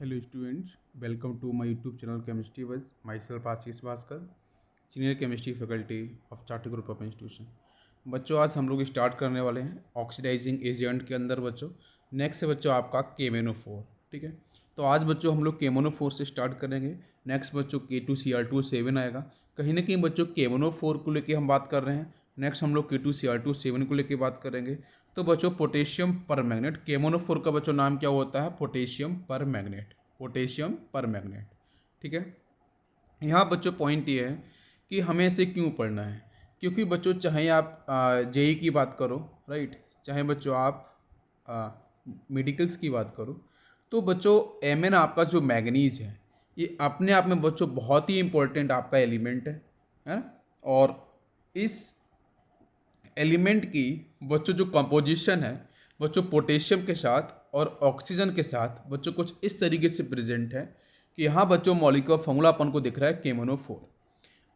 Hello students, welcome to my YouTube channel Chemistry Buzz. Myself Ashish Bhaskar, senior chemistry faculty of chart group of institution. बच्चों आज हम लोग start करने वाले हैं ऑक्सीडाइजिंग एजेंट के अंदर बच्चों। नेक्स्ट है बच्चों आपका KMnO4, ठीक है। तो आज बच्चों हम लोग KMnO4 से स्टार्ट करेंगे। नेक्स्ट बच्चों K2Cr2O7 आएगा। कहीं ना कहीं बच्चों KMnO4 को लेके हम बात कर रहे हैं। नेक्स्ट हम लोग K2Cr2O7 को लेके बात करेंगे। तो बच्चों पोटेशियम पर मैग्नेट, KMnO4 का बच्चों नाम क्या होता है? पोटेशियम पर मैग्नेट, पोटेशियम पर मैग्नेट, ठीक है। यहाँ बच्चों पॉइंट ये है कि हमें इसे क्यों पढ़ना है, क्योंकि बच्चों चाहे आप जेई की बात करो, राइट, चाहे बच्चों आप मेडिकल्स की बात करो, तो बच्चों Mn आपका जो मैग्नीज है ये अपने आप में बच्चों बहुत ही इंपॉर्टेंट आपका एलिमेंट है ना। और इस एलिमेंट की बच्चों जो कंपोजिशन है बच्चों पोटेशियम के साथ और ऑक्सीजन के साथ बच्चों कुछ इस तरीके से प्रेजेंट है कि यहाँ बच्चों मॉलिक्यूलर फॉर्मूला अपन को दिख रहा है KMnO4।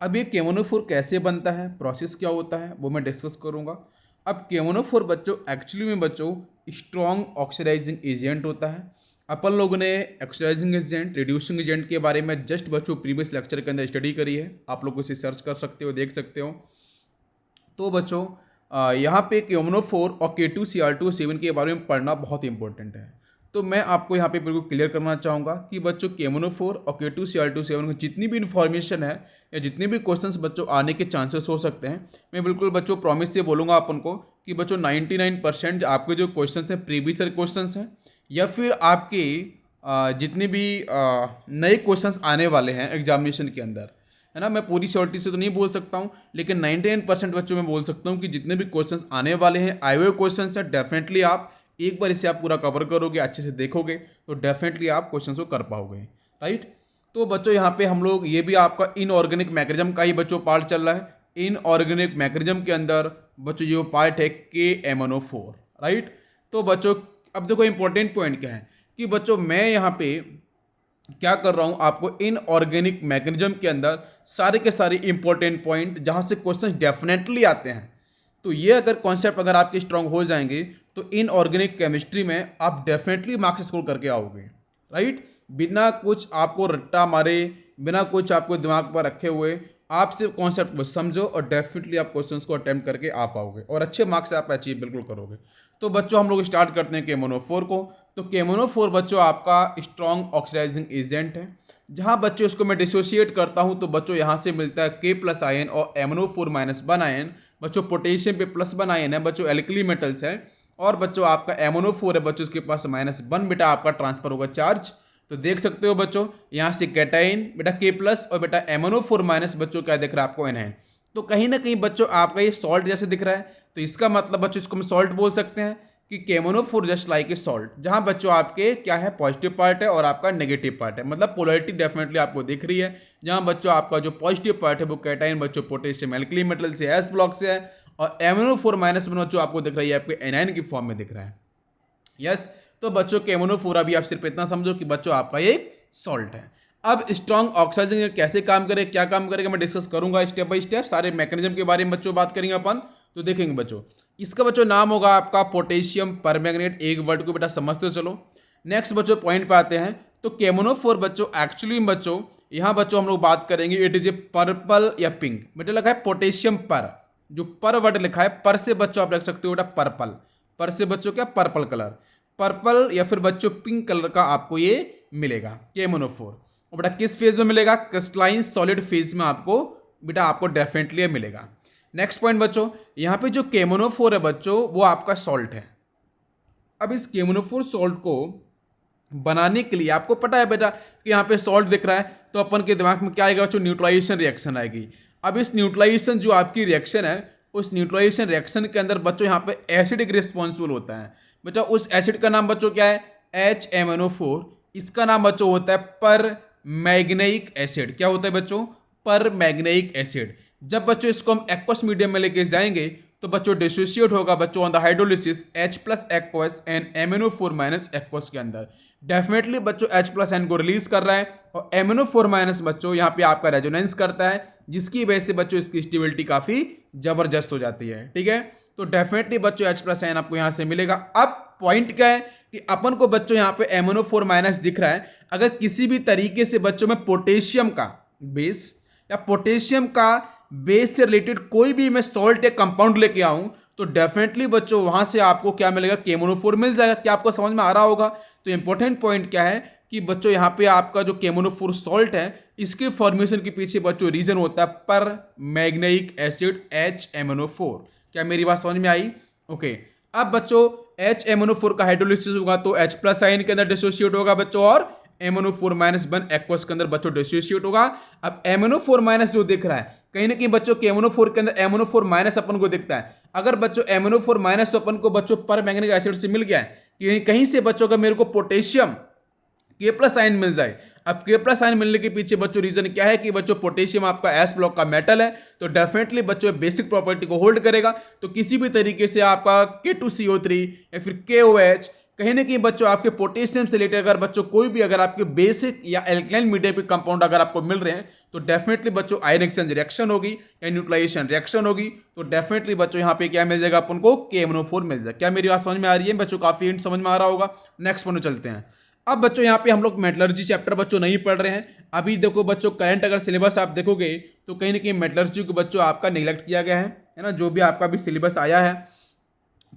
अब ये KMnO4 कैसे बनता है, प्रोसेस क्या होता है, वो मैं डिस्कस करूँगा। अब KMnO4 बच्चों एक्चुअली में बच्चों स्ट्रॉन्ग ऑक्सीडाइजिंग एजेंट होता है। अपन लोगों ने ऑक्सीडाइजिंग एजेंट, रिड्यूसिंग एजेंट के बारे में जस्ट बच्चों प्रीवियस लेक्चर के अंदर स्टडी करी है, आप लोग उसे सर्च कर सकते हो, देख सकते हो। तो बच्चों यहाँ पे KMnO4 और K2Cr2O7 के बारे में पढ़ना बहुत इंपॉर्टेंट है। तो मैं आपको यहाँ पे बिल्कुल क्लियर करना चाहूँगा कि बच्चों KMnO4 और K2Cr2O7 की जितनी भी इन्फॉर्मेशन है या जितने भी क्वेश्चंस बच्चों आने के चांसेस हो सकते हैं, मैं बिल्कुल बच्चों प्रॉमिस से बोलूँगा अपन को कि बच्चों 99% आपके जो क्वेश्चन हैं प्रीवियस ईयर क्वेश्चन हैं या फिर आपके जितने भी नए क्वेश्चन आने वाले हैं एग्जामिनेशन के अंदर, है ना। मैं पूरी श्योरिटी से तो नहीं बोल सकता हूँ, लेकिन 99% बच्चों में बोल सकता हूँ कि जितने भी क्वेश्चंस आने वाले हैं, आए हुए क्वेश्चंस हैं, डेफिनेटली आप एक बार इसे आप पूरा कवर करोगे, अच्छे से देखोगे तो डेफिनेटली आप क्वेश्चंस को कर पाओगे, राइट। तो बच्चों यहाँ पे हम लोग ये भी आपका इनऑर्गेनिक मैकेनिज्म का ही बच्चों पार्ट चल रहा है। इनऑर्गेनिक मैकेनिज्म के अंदर बच्चों जो पार्ट है KMnO4, राइट। तो बच्चों अब देखो इंपॉर्टेंट पॉइंट क्या है कि बच्चों मैं यहाँ पे क्या कर रहा हूं, आपको इनऑर्गेनिक मैकेनिज्म के अंदर सारे के सारे इंपॉर्टेंट पॉइंट जहां से क्वेश्चन डेफिनेटली आते हैं, तो ये अगर कॉन्सेप्ट अगर आपके स्ट्रांग हो जाएंगे तो इनऑर्गेनिक केमिस्ट्री में आप डेफिनेटली मार्क्स स्कोर करके आओगे, राइट। बिना कुछ आपको रट्टा मारे, बिना कुछ आपको दिमाग पर रखे हुए आप सिर्फ कॉन्सेप्ट को समझो और डेफिनेटली आप क्वेश्चंस को अटेम्प्ट करके आ पाओगे और अच्छे मार्क्स आप अचीव बिल्कुल करोगे। तो बच्चों हम लोग स्टार्ट करते हैं KMnO4 को। तो KMnO4 बच्चों आपका स्ट्रॉन्ग ऑक्सीडाइजिंग एजेंट है। जहां बच्चों इसको मैं डिसोशिएट करता हूं तो बच्चों यहां से मिलता है K+ आयन और MnO4- आयन। बच्चों पोटेशियम पे +1 आयन है, बच्चों एल्कली मेटल्स है। और बच्चों आपका MnO4 है बच्चों, इसके पास -1 बेटा आपका ट्रांसफर होगा चार्ज। तो देख सकते हो बच्चों यहाँ से कैटाइन बेटा K+ और बेटा MnO4- बच्चों क्या दिख रहा है आपको एनायन। तो कहीं ना कहीं बच्चों आपका ये सॉल्ट जैसे दिख रहा है, तो इसका मतलब बच्चों इसको हम सॉल्ट बोल सकते हैं कि KMnO4 just like a salt, जहां बच्चों आपके क्या है पॉजिटिव पार्ट है और आपका नेगेटिव पार्ट है, मतलब पोलैरिटी डेफिनेटली आपको दिख रही है। जहां बच्चों आपका जो पॉजिटिव पार्ट है वो कैटाइन बच्चों पोटेशियम एल्कली मेटल से S ब्लॉक से है, और MnO4- बच्चों आपको दिख रही है आपके एनायन की फॉर्म में दिख रहा है, यस। तो बच्चों KMnO4 अभी आप सिर्फ इतना समझो कि बच्चों आपका ये सॉल्ट है। अब स्ट्रॉन्ग ऑक्सीडाइजिंग कैसे काम करे, क्या काम करेगा, मैं डिस्कस करूंगा स्टेप बाय स्टेप, सारे मैकेनिज्म के बारे में बच्चों बात करेंगे अपन। तो देखेंगे बच्चों इसका बच्चों नाम होगा आपका पोटेशियम परमैंगनेट, एक वर्ड को बेटा समझते चलो। नेक्स्ट बच्चों पॉइंट पे आते हैं। तो KMnO4 बच्चों एक्चुअली बच्चों यहाँ बच्चों हम लोग बात करेंगे इट इज ए पर्पल या पिंक, बेटा लिखा है पोटेशियम पर, जो पर वर्ड लिखा है पर से बच्चों आप रख सकते हो बेटा पर्पल, पर से बच्चों क्या पर्पल कलर, पर्पल या फिर बच्चों पिंक कलर का आपको ये मिलेगा KMnO4। और बेटा किस फेज में मिलेगा? क्रिस्टलाइन सॉलिड फेज में आपको बेटा आपको डेफिनेटली मिलेगा। नेक्स्ट पॉइंट बच्चों यहाँ पे जो KMnO4 है बच्चों वो आपका सॉल्ट है। अब इस KMnO4 सॉल्ट को बनाने के लिए आपको पता है बेटा कि यहाँ पे सॉल्ट दिख रहा है, तो अपन के दिमाग में क्या आएगा बच्चों? न्यूट्रलाइजेशन रिएक्शन आएगी। अब इस न्यूट्रलाइजेशन जो आपकी रिएक्शन है, उस न्यूट्रलाइजेशन रिएक्शन के अंदर बच्चों यहाँ पे एसिडिक रिस्पॉन्सिबल होता है। बेटा उस एसिड का नाम बच्चों क्या है? HMnO4। इसका नाम बच्चों होता है पर मैग्नेइक एसिड। क्या होता है बच्चों? पर मैग्नेइक एसिड। जब बच्चों इसको हम एक्वस मीडियम में लेके जाएंगे तो बच्चों डिसोशिएट होगा बच्चों on the hydrolysis H+ aqueous and MnO4- aqueous के अंदर। डेफिनेटली बच्चों H+ को रिलीज कर रहा है और MnO4- बच्चों यहाँ पे आपका रेजोनेंस करता है, जिसकी वजह से बच्चों इसकी स्टेबिलिटी काफी जबरदस्त हो जाती है, ठीक है। तो डेफिनेटली बच्चों H+ आपको यहाँ से मिलेगा। अब पॉइंट क्या है कि अपन को बच्चों यहाँ पे MnO4 माइनस दिख रहा है। अगर किसी भी तरीके से बच्चों में पोटेशियम का बेस या पोटेशियम का बेस से रिलेटेड कोई भी मैं सॉल्ट या कंपाउंड लेके आऊं तो डेफिनेटली बच्चों वहां से आपको क्या मिलेगा, KMnO4 मिल जाएगा। क्या आपको समझ में आ रहा होगा? तो इंपॉर्टेंट पॉइंट क्या है कि बच्चों यहाँ पे आपका जो KMnO4 सॉल्ट है इसके फॉर्मेशन के पीछे बच्चों रीजन होता है पर मैग्नेटिक एसिड HMnO4। क्या मेरी बात समझ में आई? ओके। अब बच्चों HMnO4 का हाइड्रोलिसिस होगा तो H प्लस आयन के अंदर डिसोसिएट होगा बच्चों और MnO4 माइनस बन एक्वस के अंदर बच्चों डिसोसिएट होगा। अब MnO4 माइनस जो दिख रहा है कहीं ना कहीं बच्चों KMnO4 के अंदर MnO4 माइनस अपन को दिखता है। अगर बच्चों MnO4 माइनस तो अपन को बच्चों पर मैग्नेटिक एसिड से मिल गया है कि कहीं से बच्चों का मेरे को पोटेशियम K प्लस आयन मिल जाए। अब K प्लस आयन मिलने के पीछे बच्चों रीजन क्या है कि बच्चों पोटेशियम आपका S ब्लॉक का मेटल है तो डेफिनेटली बच्चों बेसिक प्रॉपर्टी को होल्ड करेगा। तो किसी भी तरीके से आपका K2CO3 या फिर KOH कहीं ना कहीं बच्चों आपके पोटेशियम से रिलेटेड अगर बच्चों कोई भी अगर आपके बेसिक या एल्कलाइन मीडियम के कंपाउंड अगर आपको मिल रहे हैं तो डेफिनेटली बच्चों आयन एक्सचेंज रिएक्शन होगी या न्यूट्रलाइजेशन रिएक्शन होगी। तो डेफिनेटली बच्चों यहाँ पे क्या मिल जाएगा अपन को, KMnO4 मिल जाएगा। क्या मेरी बात समझ में आ रही है बच्चों? काफी हिंट समझ में आ रहा होगा। नेक्स्ट पॉइंट चलते हैं। अब बच्चों यहाँ पे हम लोग मेटलर्जी चैप्टर बच्चों नहीं पढ़ रहे हैं अभी। देखो बच्चों करंट अगर सिलेबस आप देखोगे तो कहीं ना कहीं मेटलर्जी को बच्चों आपका निगलेक्ट किया गया है ना। जो भी आपका भी सिलेबस आया है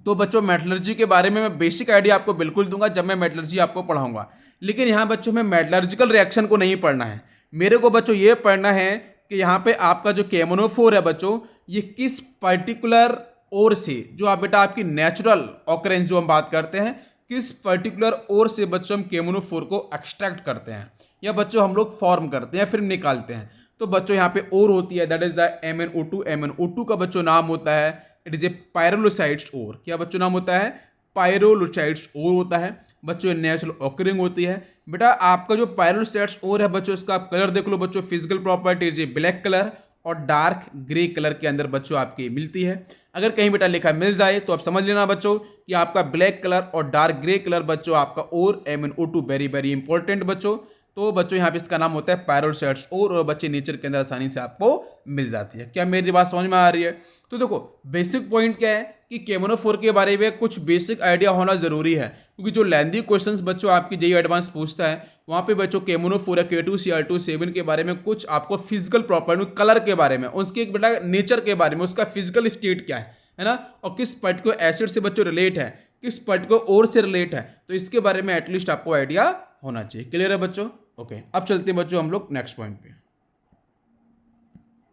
तो बच्चों मेटलर्जी के बारे में मैं बेसिक आइडिया आपको बिल्कुल दूंगा जब मैं मेटलर्जी आपको पढ़ाऊंगा। लेकिन यहाँ बच्चों में मेटलर्जिकल रिएक्शन को नहीं पढ़ना है मेरे को बच्चों ये पढ़ना है कि यहाँ पे आपका जो KMnO4 है बच्चों ये किस पर्टिकुलर ओर से, जो आप बेटा आपकी नेचुरल ऑकरेंस जो हम बात करते हैं, किस पर्टिकुलर ओर से बच्चों हम KMnO4 को एक्सट्रैक्ट करते हैं या बच्चों हम लोग फॉर्म करते हैं फिर निकालते हैं। तो बच्चों यहाँ पे ओर होती है that is the MnO2। MnO2 का बच्चों नाम होता है इट इज ए पायरोलोसाइड्स ओर। क्या बच्चों नाम होता है? पायरोलोसाइड्स ओर होता है बच्चों। नेचुरल ऑकरिंग होती है बेटा। आपका जो पायरोलोसाइड्स ओर है बच्चों इसका आप कलर देख लो बच्चों। फिजिकल प्रॉपर्टीज ब्लैक कलर और डार्क ग्रे कलर के अंदर बच्चों आपकी मिलती है। अगर कहीं बेटा लिखा मिल जाए तो आप समझ लेना बच्चों कि आपका ब्लैक कलर और डार्क ग्रे कलर बच्चों आपका और MnO2 वेरी वेरी इंपॉर्टेंट बच्चों। तो बच्चों यहाँ पे इसका नाम होता है पायरोलोसाइड्स और बच्चे नेचर के अंदर आसानी से आपको मिल जाती है। क्या मेरी बात समझ में आ रही है? तो देखो बेसिक पॉइंट क्या है कि KMnO4 के बारे में कुछ बेसिक आइडिया होना जरूरी है क्योंकि जो लेंथी क्वेश्चंस बच्चों आपकी जेईई एडवांस पूछता है वहां पे बच्चों KMnO4 या K2Cr2 के बारे में कुछ आपको फिजिकल प्रॉपर्टी कलर के बारे में, उसके एक बेटा नेचर के बारे में, उसका फिजिकल स्टेट क्या है ना, और किस पर्टिकुलर एसिड से बच्चों रिलेट है, किस पर्टिकुलर ओर से रिलेट है, तो इसके बारे में एटलीस्ट आपको आइडिया होना चाहिए। क्लियर है बच्चों? ओके अब चलते हैं बच्चों हम लोग नेक्स्ट पॉइंट पे।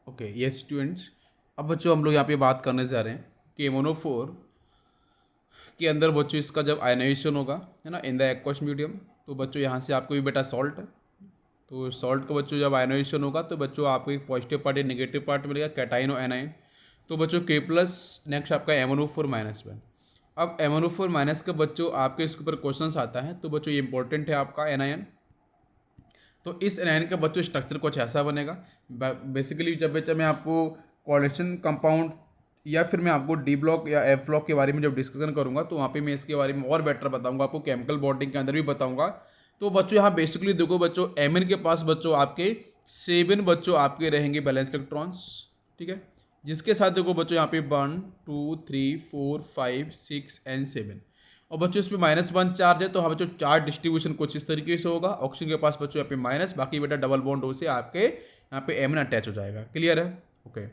ओके ये स्टूडेंट्स अब बच्चों हम लोग यहाँ पे बात करने जा रहे हैं KMnO4 के अंदर बच्चों इसका जब आयनाइजेशन होगा है ना इन द एक्वस मीडियम तो बच्चों यहाँ से आपको भी बेटा सॉल्ट है तो सॉल्ट का बच्चों जब आयनाइजेशन होगा तो बच्चों आपको एक पॉजिटिव पार्ट या नेगेटिव पार्ट मिलेगा कैटाइन और एनाइन। तो बच्चों K प्लस नेक्स्ट आपका MnO4 माइनस 1। अब MnO4 माइनस का बच्चों आपके इसके ऊपर क्वेश्चन आता है तो बच्चों ये इंपॉर्टेंट है आपका एनायन। तो इस एनायन का बच्चों स्ट्रक्चर कुछ ऐसा बनेगा बेसिकली जब बच्चा मैं आपको कोऑर्डिनेशन कंपाउंड या फिर मैं आपको डी ब्लॉक या एफ ब्लॉक के बारे में जब डिस्कशन करूंगा तो वहाँ पे मैं इसके बारे में और बेटर बताऊंगा, आपको केमिकल बॉन्डिंग के अंदर भी बताऊंगा। तो बच्चों यहाँ बेसिकली देखो बच्चों एमिन के पास बच्चों आपके 7 बच्चों आपके रहेंगे बैलेंस इलेक्ट्रॉन्स, ठीक है, जिसके साथ देखो बच्चों यहाँ पे 1 2 3 4 5 6 एंड 7 और बच्चों इस पर -1 चार्ज है। तो हाँ बच्चों चार्ज डिस्ट्रीब्यूशन कुछ इस तरीके से होगा। ऑक्सीजन के पास बच्चों यहाँ पे माइनस, बाकी बेटा डबल बॉन्ड हो से आपके यहाँ पे एमिन अटैच हो जाएगा। क्लियर है? ओके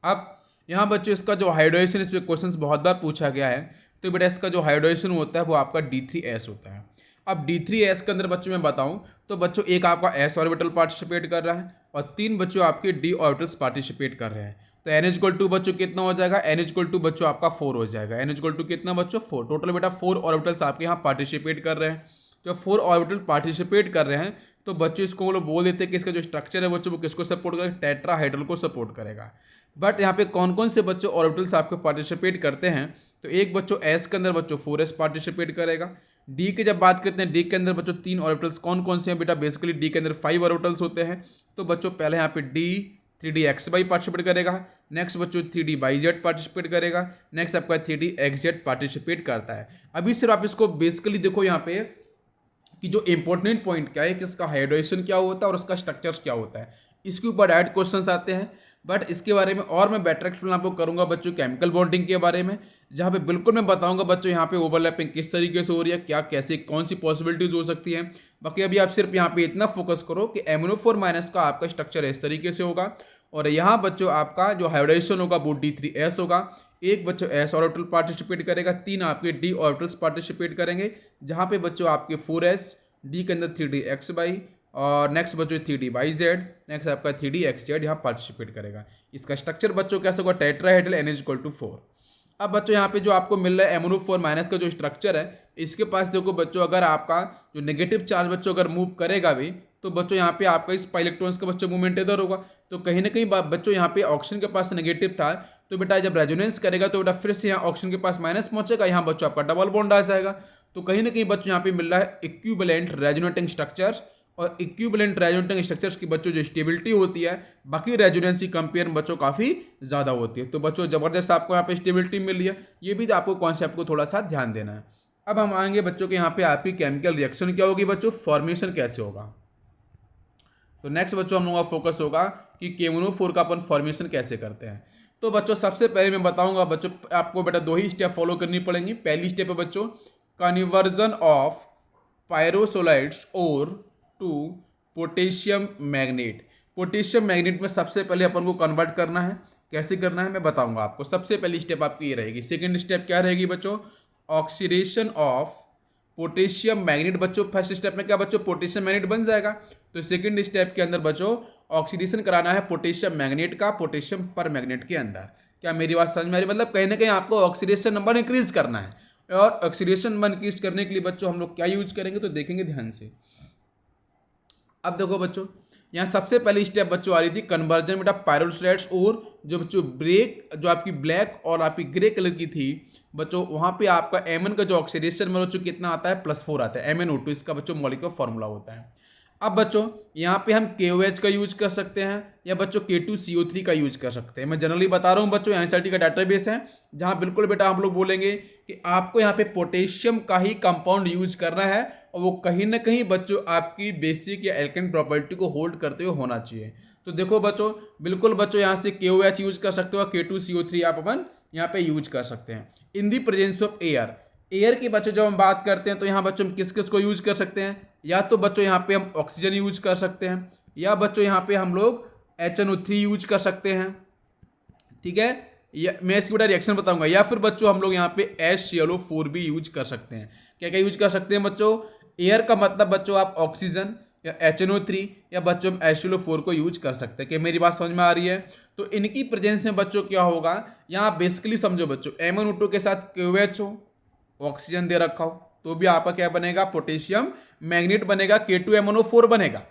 अब यहाँ बच्चों इसका जो हाइड्रोजन इस पर क्वेश्चन बहुत बार पूछा गया है तो बेटा इसका जो हाइड्रोजन होता है वो आपका D3S होता है। अब D3S के अंदर बच्चों मैं बताऊं तो बच्चों एक आपका S ऑर्बिटल पार्टिसिपेट कर रहा है और 3 बच्चों आपके D ऑर्बिटल्स पार्टिसिपेट कर रहे हैं। तो N=2 बच्चों कितना हो जाएगा? N=2 बच्चों आपका 4 हो जाएगा। N=2 कितना बच्चों? 4। टोटल बेटा 4 ऑर्बिटल्स आपके यहाँ पार्टिसिपेट कर रहे हैं। जब 4 ऑर्बिटल पार्टिसिपेट कर रहे हैं तो बच्चों इसको वो लोग बोल देते हैं कि इसका जो स्ट्रक्चर है बच्चों वो किसको सपोर्ट करेगा? टेट्राहाइड्रल को सपोर्ट करेगा। बट यहाँ पे कौन कौन से बच्चों ऑर्बिटल्स आपको पार्टिसिपेट करते हैं? तो एक बच्चों S के अंदर बच्चों 4s पार्टिसिपेट करेगा। D की जब बात करते हैं D के अंदर बच्चों 3 ऑर्बिटल्स कौन कौन से हैं बेटा? बेसिकली D के अंदर 5 ऑर्बिटल्स होते हैं। तो बच्चों पहले यहाँ पे D 3dxy पार्टिसिपेट करेगा, नेक्स्ट बच्चों 3dyz पार्टिसिपेट करेगा, नेक्स्ट आपका 3dxz पार्टिसिपेट करता है। अभी सिर्फ आप इसको बेसिकली देखो यहाँ पे कि जो इंपॉर्टेंट पॉइंट क्या है कि इसका हाइड्रेशन क्या होता है और उसका स्ट्रक्चर क्या होता है, इसके ऊपर डायरेक्ट क्वेश्चंस आते हैं। बट इसके बारे में और मैं बेटर एक्सप्लेन आपको करूंगा बच्चों केमिकल बॉन्डिंग के बारे में। जहाँ पे बिल्कुल मैं बताऊंगा बच्चों यहाँ पे ओवरलैपिंग किस तरीके से हो रही है, क्या कैसे कौन सी पॉसिबिलिटीज हो सकती है। बाकी अभी आप सिर्फ यहाँ पे इतना फोकस करो कि MnO4 माइनस का आपका स्ट्रक्चर इस तरीके से होगा, और यहाँ बच्चों आपका जो हाइब्रिडाइजेशन होगा वो D3S होगा। एक बच्चों S ऑर्बिटल पार्टिसिपेट करेगा, 3 आपके D ऑर्बिटल्स पार्टिसिपेट करेंगे, जहाँ पे बच्चों आपके 4S, D के अंदर 3DXY, और नेक्स्ट बच्चों 3DYZ, नेक्स्ट आपका 3DXZ यहाँ पार्टिसिपेट करेगा। इसका स्ट्रक्चर बच्चों कैसा होगा, टेट्राहेड्रल N=4। अब बच्चों यहाँ पे जो आपको मिल रहा है MnO4 माइनस का जो स्ट्रक्चर है, इसके पास देखो बच्चों अगर आपका जो नेगेटिव चार्ज बच्चों अगर मूव करेगा भी, तो बच्चों यहाँ पे आपका इस इलेक्ट्रॉन्स का बच्चों मूवमेंट इधर होगा, तो कहीं ना कहीं बच्चों यहाँ पे ऑक्सीजन के पास नेगेटिव था, तो बेटा जब रेजोनेंस करेगा तो बेटा फिर से यहाँ ऑक्सीजन के पास माइनस पहुंचेगा, यहाँ बच्चों आपका डबल बॉन्ड आ जाएगा। तो कहीं ना कहीं बच्चों यहाँ पे मिल रहा है इक्विवेलेंट रेजोनेटिंग स्ट्रक्चर्स, और इक्विवेलेंट रेजोनेटिंग स्ट्रक्चर्स की बच्चों जो स्टेबिलिटी होती है बाकी रेजोनेंस की कंपेयर में बच्चों काफ़ी ज़्यादा होती है। तो बच्चों ज़बरदस्त आपको यहाँ पे स्टेबिलिटी मिल रही है, ये भी आपको कॉन्सेप्ट को थोड़ा सा ध्यान देना है। अब हम आएंगे बच्चों के यहाँ पे आपकी केमिकल रिएक्शन क्या होगी बच्चों, फॉर्मेशन कैसे होगा। तो नेक्स्ट बच्चों हम लोगों का फोकस होगा कि KMnO4 का अपन फॉर्मेशन कैसे करते हैं। तो बच्चों सबसे पहले मैं बताऊंगा बच्चों आपको बेटा 2 ही स्टेप फॉलो करनी पड़ेंगी। पहली स्टेप है बच्चों कन्वर्जन ऑफ पायरोसोलाइड्स और to potassium manganate. Potassium manganate में सबसे पहले अपन को कन्वर्ट करना है, कैसे करना है मैं बताऊंगा आपको। सबसे पहली स्टेप आपकी ये रहेगी। सेकेंड स्टेप क्या रहेगी बच्चों, ऑक्सीडेशन ऑफ पोटेशियम मैग्नेट। बच्चों फर्स्ट स्टेप में क्या बच्चों पोटेशियम मैग्नेट बन जाएगा, तो सेकंड स्टेप के अंदर बच्चों ऑक्सीडेशन कराना है पोटेशियम मैग्नेट का पोटेशियम पर मैग्नेट के अंदर। क्या मेरी बात समझ में आ रही, मतलब कहीं ना कहीं आपको ऑक्सीडेशन नंबर इंक्रीज करना है, और ऑक्सीडेशन नंबर इंक्रीज करने के लिए बच्चों हम लोग क्या यूज करेंगे तो देखेंगे ध्यान से। अब देखो बच्चों यहाँ सबसे पहली स्टेप बच्चों आ रही थी कन्वर्जन बेटा पायरोसोलाइड्स, और जो बच्चों ब्रेक जो आपकी ब्लैक और आपकी ग्रे कलर की थी बच्चों, वहां पे आपका Mn का जो ऑक्सीडेशन में बच्चों कितना आता है +4 आता है, MnO2 इसका बच्चों मॉलिक्यूलर फॉर्मूला होता है। अब बच्चों यहाँ पे हम KOH का यूज कर सकते हैं या बच्चों K2CO3 का यूज कर सकते हैं। मैं जनरली बता रहा हूँ बच्चों, NCERT का डाटाबेस है जहाँ बिल्कुल बेटा हम लोग बोलेंगे कि आपको यहाँ पे पोटेशियम का ही कंपाउंड यूज करना है, और वो कहीं ना कहीं बच्चों आपकी बेसिक या एल्केन प्रॉपर्टी को होल्ड करते हुए होना चाहिए। तो देखो बच्चों बिल्कुल बच्चों यहाँ से KOH यूज कर सकते हो, K2CO3 आप अपन यहाँ पे यूज कर सकते हैं। In the presence of air, air की बच्चों जब हम बात करते हैं तो यहाँ बच्चों हम किस किस को यूज कर सकते हैं, या तो बच्चों यहाँ पे हम ऑक्सीजन यूज कर सकते हैं, या बच्चों यहाँ पे हम लोग HNO3 यूज कर सकते हैं, ठीक है, या मैं इसकी बेटा रिएक्शन बताऊंगा, या फिर बच्चों हम लोग यहाँ पे HClO4 भी यूज कर सकते हैं। क्या क्या यूज कर सकते हैं बच्चों, एयर का मतलब बच्चों आप ऑक्सीजन या HNO3 या बच्चों हम HClO4 को यूज कर सकते हैं। क्या मेरी बात समझ में आ रही है। तो इनकी प्रेजेंस में बच्चों क्या होगा, यहाँ बेसिकली समझो बच्चों MnO2 के साथ KOH हो, ऑक्सीजन दे रखा हो, तो भी आपका क्या बनेगा पोटेशियम मैग्नेट बनेगा, K2MnO4 बनेगा।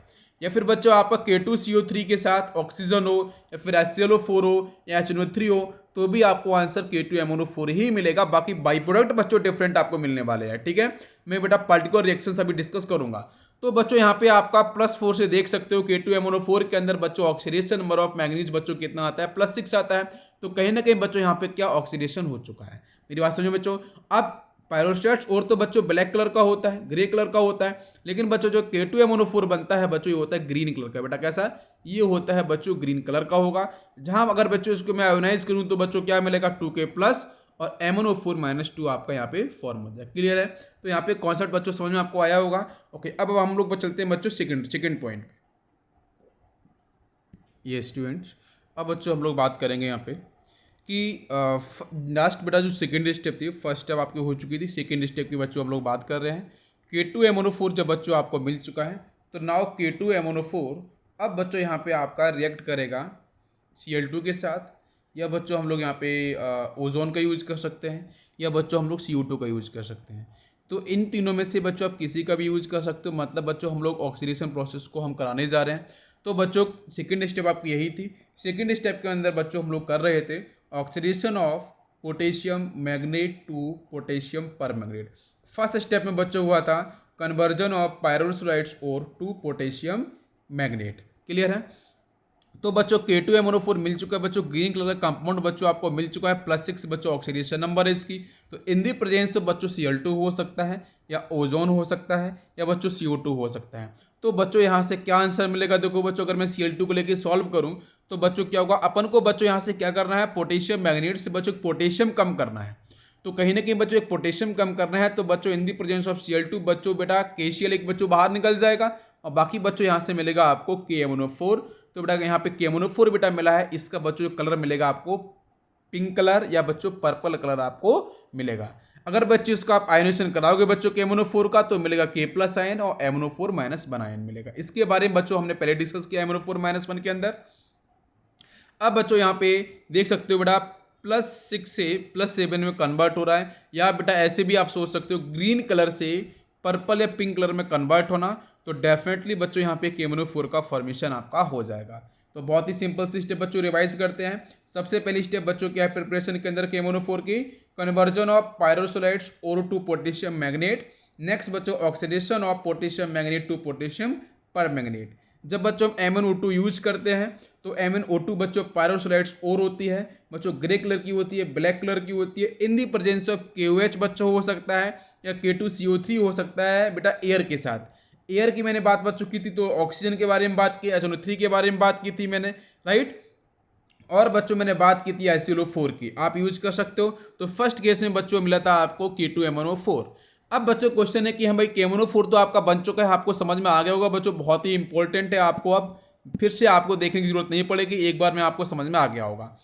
या फिर बच्चों आपका K2CO3 के साथ ऑक्सीजन हो, या फिर HClO4 हो या HNO3 हो, तो भी आपको आंसर K2MnO4 ही मिलेगा। बाकी बाई प्रोडक्ट बच्चों डिफरेंट आपको मिलने वाले हैं, ठीक है। मैं बेटा पार्टिकुलर रिएक्शंस अभी डिस्कस करूंगा। तो बच्चों यहाँ पे आपका +4 से देख सकते हो K2MnO4 के अंदर बच्चों ऑक्सीडेशन नंबर ऑफ मैग्नीज बच्चों कितना आता है, +6 आता है। तो कहीं ना कहीं बच्चों यहाँ पे क्या ऑक्सीडेशन हो चुका है, मेरी बात समझो बच्चों। अब पायरोस्टेट्स और तो बच्चों ब्लैक कलर का होता है, ग्रे कलर का होता है, लेकिन बच्चों जो K2MnO4 बनता है बच्चों ये होता है ग्रीन कलर का। बेटा कैसा, ये होता है बच्चों ग्रीन कलर का होगा। जहां अगर बच्चों इसको मैं आयोनाइज करूं तो बच्चों क्या मिलेगा 2K+ और MnO4-2 आपका यहाँ पे फॉर्म हो जाए। क्लियर है। तो यहाँ पे कॉन्सेप्ट बच्चों समझ में आपको आया होगा। ओके, अब हम लोग चलते हैं बच्चों सेकंड पॉइंट। ये स्टूडेंट्स अब बच्चों हम लोग बात करेंगे यहाँ पे कि लास्ट बेटा जो सेकेंड स्टेप थी, फर्स्ट स्टेप आपकी हो चुकी थी, सेकेंड स्टेप की बच्चों हम लोग बात कर रहे हैं। K2MnO4 जब बच्चों आपको मिल चुका है तो नाउ K2MnO4 अब बच्चों यहाँ पे आपका रिएक्ट करेगा Cl2 के साथ, या बच्चों हम लोग यहाँ पे ओजोन का यूज कर सकते हैं, या बच्चों हम लोग CO2 का यूज कर सकते हैं। तो इन तीनों में से बच्चों आप किसी का भी यूज कर सकते हो। मतलब बच्चों हम लोग ऑक्सीडेशन प्रोसेस को हम कराने जा रहे हैं। तो बच्चों सेकेंड स्टेप आपकी यही थी। सेकेंड स्टेप के अंदर बच्चों हम लोग कर रहे थे oxidation of potassium manganate to potassium permanganate. First step में बच्चों हुआ था कन्वर्जन ऑफ पायरोसोलाइड्स और टू पोटेशियम मैग्नेट। क्लियर है। तो बच्चों K2MnO4 मिल चुका है बच्चों, ग्रीन कलर का कंपाउंड बच्चों आपको मिल चुका है, +6 बच्चों ऑक्सीडेशन नंबर है इसकी। तो इन दी प्रेजेंस तो बच्चों Cl2 हो सकता है, या ओजोन हो सकता है, या बच्चों CO2 हो सकता है। तो बच्चों यहाँ से क्या आंसर मिलेगा, देखो बच्चों अगर मैं Cl2 को लेकर सॉल्व करूँ तो बच्चों क्या होगा, अपन को बच्चों यहाँ से क्या करना है पोटेशियम मैग्नेट से बच्चों पोटेशियम कम करना है। तो कहीं ना कहीं बच्चों एक पोटेशियम कम करना है, तो बच्चों इन दी प्रेजेंस ऑफ Cl2 बच्चों बेटा KCl एक बच्चों बाहर निकल जाएगा और बाकी बच्चों यहाँ से मिलेगा आपको KMnO4। तो बेटा यहाँ पे KMnO4 बेटा मिला है, इसका बच्चों जो कलर मिलेगा आपको पिंक कलर या बच्चों पर्पल कलर आपको मिलेगा। अगर बच्चे इसको आप आयनेशन कराओगे बच्चों के MnO4 का तो मिलेगा K+ आयन और MnO4- आयन मिलेगा। इसके बारे में बच्चों हमने पहले डिस्कस किया MnO4-1 के अंदर। अब बच्चों यहाँ पे देख सकते हो बेटा +6 से +7 में कन्वर्ट हो रहा है, या बेटा ऐसे भी आप सोच सकते हो ग्रीन कलर से पर्पल या पिंक कलर में कन्वर्ट होना, तो डेफिनेटली बच्चों यहाँ पे KMnO4 का फॉर्मेशन आपका हो जाएगा। तो बहुत ही सिंपल सी स्टेप बच्चों रिवाइज करते हैं। सबसे पहली स्टेप बच्चों क्या है प्रिपरेशन के अंदर KMnO4 की, कन्वर्जन ऑफ पायरोसोलाइट्स और टू पोटेशियम मैग्नेट। नेक्स्ट बच्चों oxidation of potassium manganate to potassium permanganate. जब बच्चों हम MnO2 यूज करते हैं तो MnO2 बच्चों पायरोसोलाइट्स और होती है बच्चों ग्रे कलर की होती है, ब्लैक कलर की होती है। In the presence of KOH बच्चों हो सकता है या K2CO3 हो सकता है बेटा एयर के साथ। एयर की मैंने बात बच्चों की थी तो ऑक्सीजन के बारे में बात की, SnO3 के बारे में बात की थी मैंने, राइट। और बच्चों मैंने बात की थी HCl4 की, आप यूज कर सकते हो। तो फर्स्ट केस में बच्चों मिला था आपको K2MnO4। अब बच्चों क्वेश्चन है कि हम भाई KMnO4 तो आपका बन चुका है, आपको समझ में आ गया होगा बच्चों, बहुत ही इंपॉर्टेंट है, आपको अब फिर से आपको देखने की जरूरत नहीं पड़ेगी, एक बार में आपको समझ में आ गया होगा।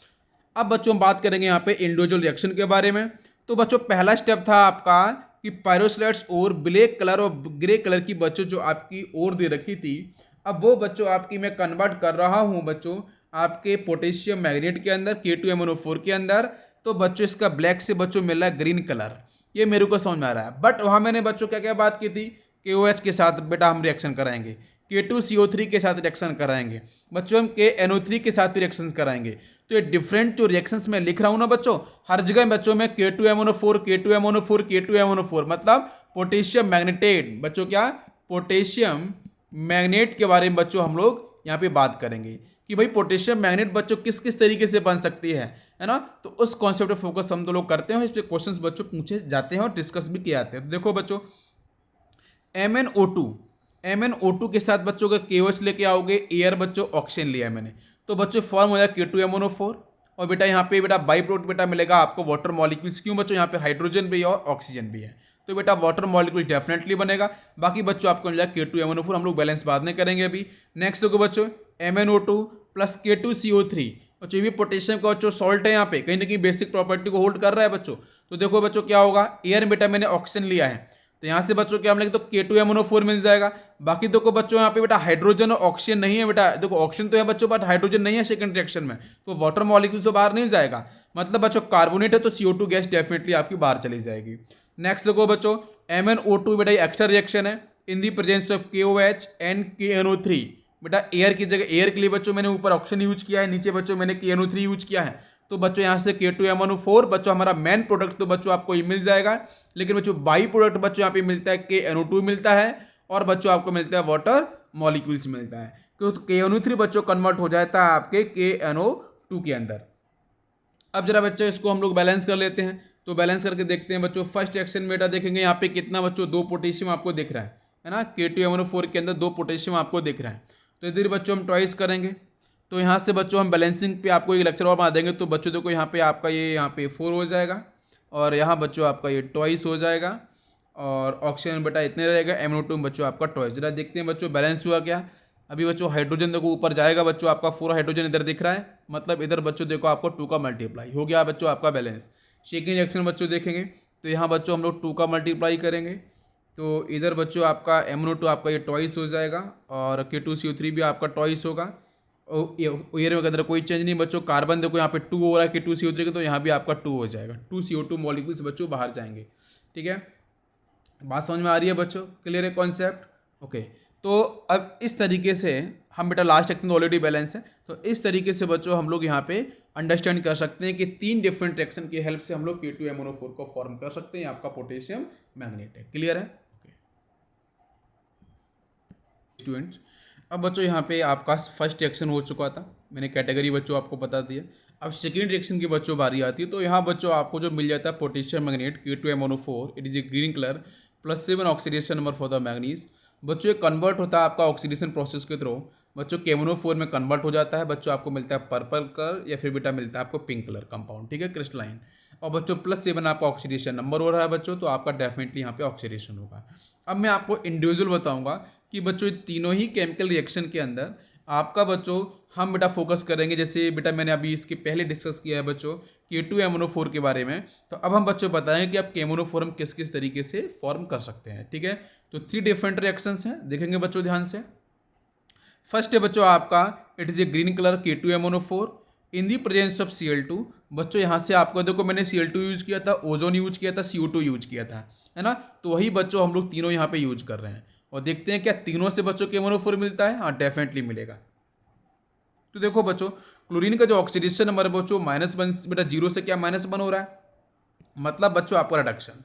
अब बच्चों हम बात करेंगे यहाँ पे इंडिविजुअल रिएक्शन के बारे में। तो बच्चों पहला स्टेप था आपका कि पायरोसोलाइट्स और ब्लैक कलर और ग्रे कलर की बच्चों जो आपकी और दे रखी थी, अब वो बच्चों आपकी मैं कन्वर्ट कर रहा हूँ बच्चों आपके पोटेशियम मैग्नेट के अंदर K2MnO4 के अंदर। तो बच्चों इसका ब्लैक से बच्चों मिल रहा है ग्रीन कलर, ये मेरे को समझ में आ रहा है। बट वहाँ मैंने बच्चों क्या क्या बात की थी, KOH के साथ बेटा हम रिएक्शन कराएंगे, K2CO3 के साथ रिएक्शन कराएंगे बच्चों, हम KNO3 के साथ भी रिएक्शन कराएंगे। तो ये डिफरेंट जो रिएक्शंस मैं लिख रहा हूँ ना बच्चों, हर जगह बच्चों में K2MnO4 K2MnO4 K2MnO4 मतलब पोटेशियम मैग्नेटेट बच्चों, क्या पोटेशियम मैग्नेट के बारे में बच्चों हम लोग यहाँ पे बात करेंगे कि भाई पोटेशियम मैग्नेट बच्चों किस किस तरीके से बन सकती है ना। तो उस कॉन्सेप्ट पे फोकस हम तो लोग करते हैं, इस पे क्वेश्चंस बच्चों पूछे जाते हैं और डिस्कस भी किए जाते हैं। तो देखो बच्चों MnO2 के साथ बच्चों का KOH लेके आओगे, एयर बच्चों ऑक्सीजन लिया है मैंने, तो बच्चों फॉर्म हो जाएगा K2MnO4। और बेटा यहाँ पे बेटा बाई प्रोडक्ट बेटा मिलेगा आपको वाटर मॉलिक्यूल्स, क्यों बच्चों यहाँ पे हाइड्रोजन भी है और ऑक्सीजन भी है, तो बेटा वाटर मॉलिक्यूल डेफिनेटली बनेगा। बाकी बच्चों आपको मिल जाएगा K2MnO4, हम लोग बैलेंस बाद में करेंगे अभी। नेक्स्ट देखो बच्चों MnO2 + K2CO3, बच्चों ये भी पोटेशियम का बच्चों सॉल्ट है, यहाँ पे कहीं ना कहीं बेसिक प्रॉपर्टी को होल्ड कर रहा है बच्चों। तो देखो बच्चों क्या होगा, एयर में बेटा मैंने ऑक्सीजन लिया है, तो यहाँ से बच्चों क्या मिलेगा, तो K2MnO4 मिल जाएगा। बाकी देखो बच्चों यहाँ पे बेटा हाइड्रोजन और ऑक्सीजन नहीं है बेटा, देखो ऑक्सीजन तो है बच्चों बट हाइड्रोजन नहीं है सेकंड रिएक्शन में, तो वाटर मॉलिक्यूल से बाहर नहीं जाएगा, मतलब बच्चों कार्बोनेट है तो CO2 गैस डेफिनेटली आपकी बाहर चली जाएगी। नेक्स्ट देखो बच्चों MnO2 बेटा एक्स्ट्रा रिएक्शन है in the presence of KOH and KNO3, बेटा एयर की जगह, एयर के लिए बच्चों मैंने ऊपर ऑक्सीजन यूज किया है, नीचे बच्चों मैंने KNO3 यूज किया है। तो बच्चों यहाँ से K2MnO4 बच्चों हमारा मेन प्रोडक्ट तो बच्चों आपको ये मिल जाएगा, लेकिन बच्चों बाई प्रोडक्ट बच्चों यहाँ पे मिलता है KNO2 मिलता है और बच्चों आपको मिलता है वाटर मॉलिक्यूल्स मिलता है, तो KNO3 बच्चों कन्वर्ट हो जाता है आपके KNO2 के अंदर। अब जरा बच्चों इसको हम लोग बैलेंस कर लेते हैं, तो बैलेंस करके देखते हैं बच्चों। फर्स्ट रिएक्शन में बेटा देखेंगे यहाँ पे कितना बच्चों 2 पोटेशियम आपको दिख रहा है ना, K2MnO4 के अंदर 2 पोटेशियम आपको दिख रहा है, तो इधर बच्चों हम ट्वाइस करेंगे। तो यहाँ से बच्चों हम बैलेंसिंग पे आपको एक लेक्चर और बना देंगे, तो बच्चों देखो यहाँ पे आपका ये यहाँ पे 4 हो जाएगा और यहाँ बच्चों आपका ये ट्वाइस हो जाएगा और ऑक्सीजन बेटा इतने रहेगा, MnO2 बच्चों आपका ट्वाइस। जरा देखते हैं बच्चों बैलेंस हुआ क्या। अभी बच्चों हाइड्रोजन देखो ऊपर जाएगा बच्चों, आपका 4 हाइड्रोजन इधर दिख रहा है, मतलब इधर बच्चों देखो आपको 2 का मल्टीप्लाई हो गया बच्चों आपका बैलेंस। सेकेंड रिएक्शन बच्चों देखेंगे तो यहाँ बच्चों हम लोग 2 का मल्टीप्लाई करेंगे, तो इधर बच्चों आपका MnO2 आपका ये ट्वाइस हो जाएगा और K2CO3 भी आपका ट्वाइस होगा। एयर के अंदर कोई चेंज नहीं बच्चों, कार्बन देखो यहाँ पे 2 हो रहा है K2CO3 का, तो यहाँ भी आपका 2 हो जाएगा, 2 CO2 मॉलिक्यूल्स बच्चों बाहर जाएंगे। ठीक है, बात समझ में आ रही है बच्चों, क्लियर है कॉन्सेप्ट? ओके, तो अब इस तरीके से हम बेटा लास्ट रिएक्शन ऑलरेडी बैलेंस है, तो इस तरीके से बच्चों हम लोग यहाँ पे अंडरस्टैंड कर सकते हैं कि 3 डिफरेंट रिएक्शन की हेल्प से हम लोग K2MnO4 को फॉर्म कर सकते हैं, आपका पोटेशियम मैग्नेट है। क्लियर है? स्टूडेंट्स, अब बच्चों यहाँ पे आपका फर्स्ट रिएक्शन हो चुका था, मैंने कैटेगरी बच्चों आपको बता दिया। अब सेकेंड रिएक्शन की बच्चों बारी आती है, तो यहाँ बच्चों आपको जो मिल जाता है potassium magnet K2MnO4, it is a green colour, +7 oxidation number for the manganese. बच्चों ये कन्वर्ट होता है आपका ऑक्सीडेशन प्रोसेस के थ्रू, बच्चों KMnO4 में कन्वर्ट हो जाता है, बच्चों आपको मिलता है पर्पल कलर या फिर बेटा मिलता है आपको पिंक कलर कंपाउंड। ठीक है, क्रिस्टलाइन। और बच्चों +7 आपका ऑक्सीडेशन नंबर हो रहा है बच्चों, तो आपका डेफिनेटली यहाँ पे ऑक्सीडेशन होगा। अब मैं आपको इंडिविजुअल बताऊंगा कि बच्चों तीनों ही केमिकल रिएक्शन के अंदर आपका बच्चों हम बेटा फोकस करेंगे, जैसे बेटा मैंने अभी इसके पहले डिस्कस किया है बच्चों K2MnO4 के बारे में, तो अब हम बच्चों बताएंगे कि आप KMnO4 हम किस किस तरीके से फॉर्म कर सकते हैं। ठीक है, तो 3 डिफरेंट रिएक्शंस हैं, देखेंगे बच्चों ध्यान से। फर्स्ट है बच्चों आपका it is a green colour K2MnO4 in the presence of Cl2। बच्चों यहाँ से आपको देखो मैंने Cl2 यूज किया था, ओजोन यूज किया था, CO2 यूज किया था, है ना। तो वही बच्चों हम लोग तीनों यहाँ पे यूज कर रहे हैं और देखते हैं क्या तीनों से बच्चों KMnO4 मिलता है। हाँ डेफिनेटली मिलेगा। तो देखो बच्चों क्लोरीन का जो ऑक्सीडेशन नंबर है बच्चों -1 बेटा 0 से क्या -1 हो रहा है, मतलब बच्चों आपका रिडक्शन।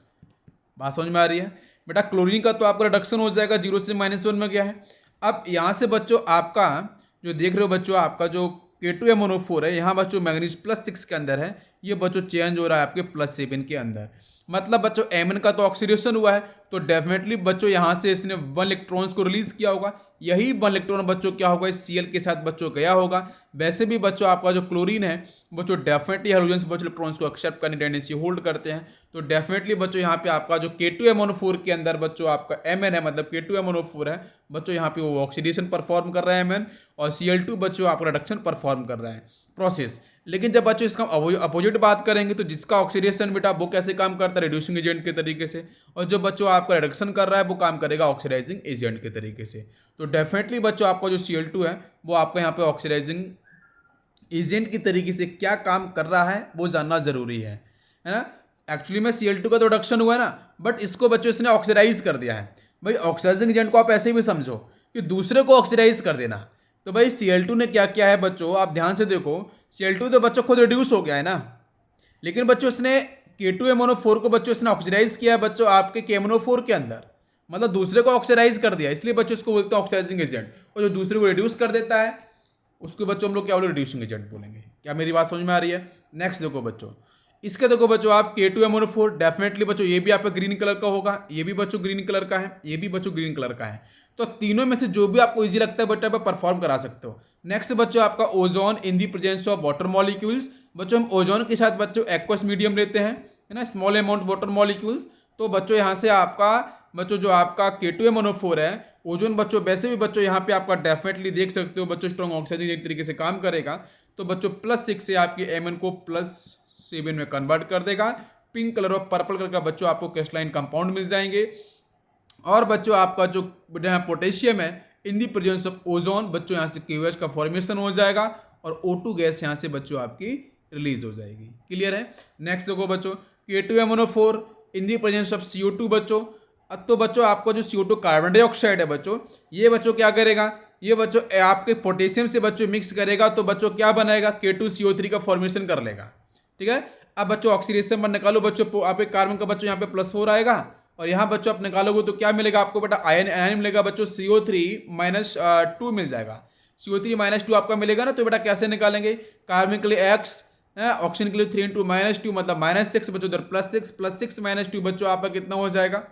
बात समझ में आ रही है बेटा, क्लोरीन का तो आपका रिडक्शन हो जाएगा 0 से -1 में गया है। अब यहाँ से बच्चों आपका जो देख रहे हो बच्चों आपका जो K2MnO4 है, यहाँ बच्चों मैग्नीज +6 के अंदर है, ये बच्चों चेंज हो रहा है आपके +7 के अंदर। मतलब बच्चों Mn का तो ऑक्सीडेशन हुआ है, तो डेफिनेटली बच्चों यहाँ से इसने 1 इलेक्ट्रॉन्स को रिलीज किया होगा, यही 1 इलेक्ट्रॉन बच्चों क्या होगा इस Cl के साथ बच्चों गया होगा। वैसे भी बच्चों आपका जो क्लोरीन है बच्चों डेफिनेटली हाइड्रोजन बच्चों इलेक्ट्रॉन्स को एक्सेप्ट करने टेंडेंसी होल्ड करते हैं, तो डेफिनेटली बच्चों यहाँ पे आपका जो K2MnO4 के अंदर बच्चों आपका Mn है, मतलब K2MnO4 है बच्चों यहाँ पे वो ऑक्सीडेशन परफॉर्म कर रहा है Mn, और Cl2 बच्चों आपका रिडक्शन परफॉर्म कर रहा है प्रोसेस। लेकिन जब बच्चों इसका अपोजिट बात करेंगे तो जिसका ऑक्सीडेशन बेटा वो कैसे काम करता है रिड्यूसिंग एजेंट के तरीके से, और जो बच्चों आपका रिडक्शन कर रहा है वो काम करेगा ऑक्सीडाइजिंग एजेंट के तरीके से। तो डेफिनेटली बच्चों आपका जो Cl2 है वो आपका यहाँ पे ऑक्सीडाइजिंग एजेंट की तरीके से क्या काम कर रहा है वो जानना जरूरी है ना। एक्चुअली में Cl2 का तो रिडक्शन हुआ है ना, बट इसको बच्चों इसने ऑक्सीडाइज कर दिया है। भाई ऑक्सीडाइजिंग एजेंट को आप ऐसे भी समझो कि दूसरे को ऑक्सीडाइज कर देना, तो भाई Cl2 ने क्या किया है बच्चों, आप ध्यान से देखो Cl2 तो बच्चों खुद रिड्यूस हो गया है ना, लेकिन बच्चों इसने K2MnO4 को बच्चों इसने ऑक्सीडाइज किया है बच्चों आपके KMnO4 के अंदर, मतलब दूसरे को ऑक्सीडाइज कर दिया, इसलिए बच्चों इसको बोलते हैं ऑक्सीडाइजिंग एजेंट। और जो दूसरे को रिड्यूस कर देता है उसको बच्चों हम लोग क्या बोले रिड्यूसिंग एजेंट बोलेंगे। क्या मेरी बात समझ में आ रही है। नेक्स्ट देखो बच्चों इसके देखो बच्चों आप K2MnO4 डेफिनेटली बच्चों ये भी आपका ग्रीन कलर का होगा, ये भी बच्चों ग्रीन कलर का है, ये भी बच्चों ग्रीन कलर का है, तो तीनों में से जो भी आपको इजी लगता है बच्चों आप परफॉर्म करा सकते हो। नेक्स्ट बच्चों आपका ozone in the presence of water molecules. बच्चों हम ओजोन के साथ बच्चों एक्वस मीडियम लेते हैं, है ना, स्मॉल अमाउंट वाटर मॉलिक्यूल्स। तो बच्चों यहाँ से आपका बच्चों जो आपका K2MnO4 है ओजोन बच्चों वैसे भी बच्चों यहाँ पे आपका डेफिनेटली देख सकते हो बच्चों स्ट्रॉन्ग ऑक्सीजन एक तरीके से काम करेगा, तो बच्चों +6 से आपके Mn को +7 में कन्वर्ट कर देगा। पिंक कलर और पर्पल कलर का बच्चों आपको क्रिस्टलाइन कंपाउंड मिल जाएंगे। और बच्चों आपका जो पोटेशियम है in the presence of ozone बच्चों यहाँ से KOH का फॉर्मेशन हो जाएगा और O2 गैस यहाँ से बच्चों आपकी रिलीज हो जाएगी। क्लियर है। नेक्स्ट देखो बच्चों K2MnO4 in the presence of CO2 बच्चों। अब तो बच्चों आपका जो CO2 कार्बन डाइऑक्साइड है बच्चों, ये बच्चों क्या करेगा, ये बच्चों आपके पोटेशियम से बच्चों मिक्स करेगा, तो बच्चों क्या बनाएगा K2CO3 का फॉर्मेशन कर लेगा। ठीक है। अब बच्चों ऑक्सीडेशन पर निकालो बच्चों, आप एक कार्बन का बच्चों यहाँ पे +4 आएगा और यहाँ बच्चों आप निकालोगे तो क्या मिलेगा आपको बेटा आयन मिलेगा बच्चों CO3 - 2 मिल जाएगा। CO3 - 2 आपका मिलेगा ना, तो बेटा कैसे निकालेंगे, कार्बन के लिए X ऑक्सीजन के लिए 3 × -2 मतलब -6 बच्चों उधर +6 -2 बच्चों आपका कितना हो जाएगा।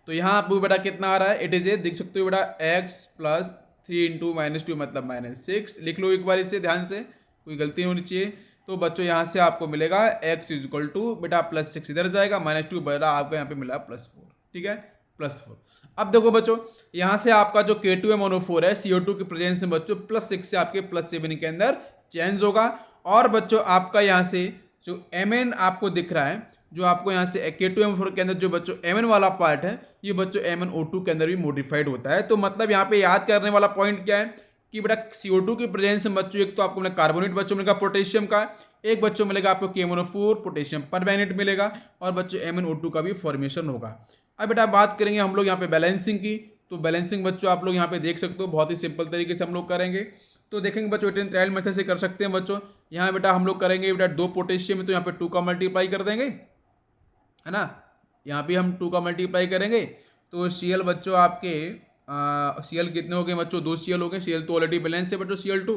तो यहाँ आपको बेटा कितना आ रहा है, इट इज ए देख सकते हो बेटा X + 3 × -2 मतलब -6 लिख लो एक बार इसे ध्यान से, कोई गलती नहीं होनी चाहिए। तो बच्चों यहाँ से आपको मिलेगा X = बेटा +6 इधर जाएगा -2 बेटा आपको यहाँ पे मिला +4। ठीक है +4। अब देखो बच्चों यहाँ से आपका जो K2MnO4 है CO2 के प्रेजेंस में बच्चों +6 से आपके +7 के अंदर चेंज होगा। और बच्चों आपका यहाँ से जो Mn आपको दिख रहा है, जो आपको यहाँ से K2MnO4 के अंदर जो बच्चों Mn वाला पार्ट है ये बच्चों MnO2 के अंदर भी मॉडिफाइड होता है। तो मतलब यहाँ पे याद करने वाला पॉइंट क्या है कि बेटा CO2 की प्रेजेंस में बच्चों एक तो आपको मिलेगा कार्बोनेट बच्चों मिलेगा पोटेशियम का, एक बच्चों मिलेगा आपको KMnO4 पोटेशियम परमैंगनेट मिलेगा, और बच्चों MnO2 का भी फॉर्मेशन होगा। अब बेटा बात करेंगे हम लोग यहाँ पे बैलेंसिंग की, तो बैलेंसिंग बच्चों आप लोग यहाँ पे देख सकते हो बहुत ही सिंपल तरीके से हम लोग करेंगे। तो देखेंगे बच्चों ट्रायल मेथड से कर सकते हैं बच्चों। यहाँ बेटा हम लोग करेंगे बेटा 2 पोटेशियम है तो यहाँ पे 2 का मल्टीप्लाई कर देंगे, है ना, यहाँ पे हम 2 का मल्टीप्लाई करेंगे तो Cl बच्चों आपके Cl कितने हो गए बच्चों 2 Cl हो गए, Cl तो ऑलरेडी बैलेंस है बच्चों Cl2,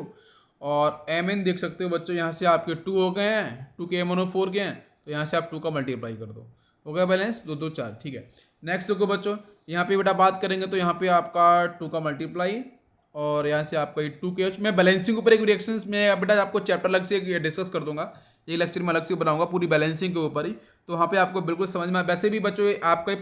और Mn देख सकते हो बच्चों यहाँ से आपके 2 हो गए हैं, 2 KMnO4 के हैं, तो यहाँ से आप 2 का मल्टीप्लाई कर दो, हो गया बैलेंस 2 2 4। ठीक है। नेक्स्ट देखो बच्चों यहाँ पे बेटा बात करेंगे तो यहाँ पे आपका 2 का मल्टीप्लाई और यहाँ से आपका 2 KH। मैं बैलेंसिंग ऊपर एक रिएक्शंस में बेटा आपको चैप्टर अलग से डिस्कस कर दूंगा ये लेक्चर मैं अलग से बनाऊंगा पूरी बैलेंसिंग के ऊपर ही, तो वहाँ पे आपको बिल्कुल समझ में वैसे भी बच्चों आपका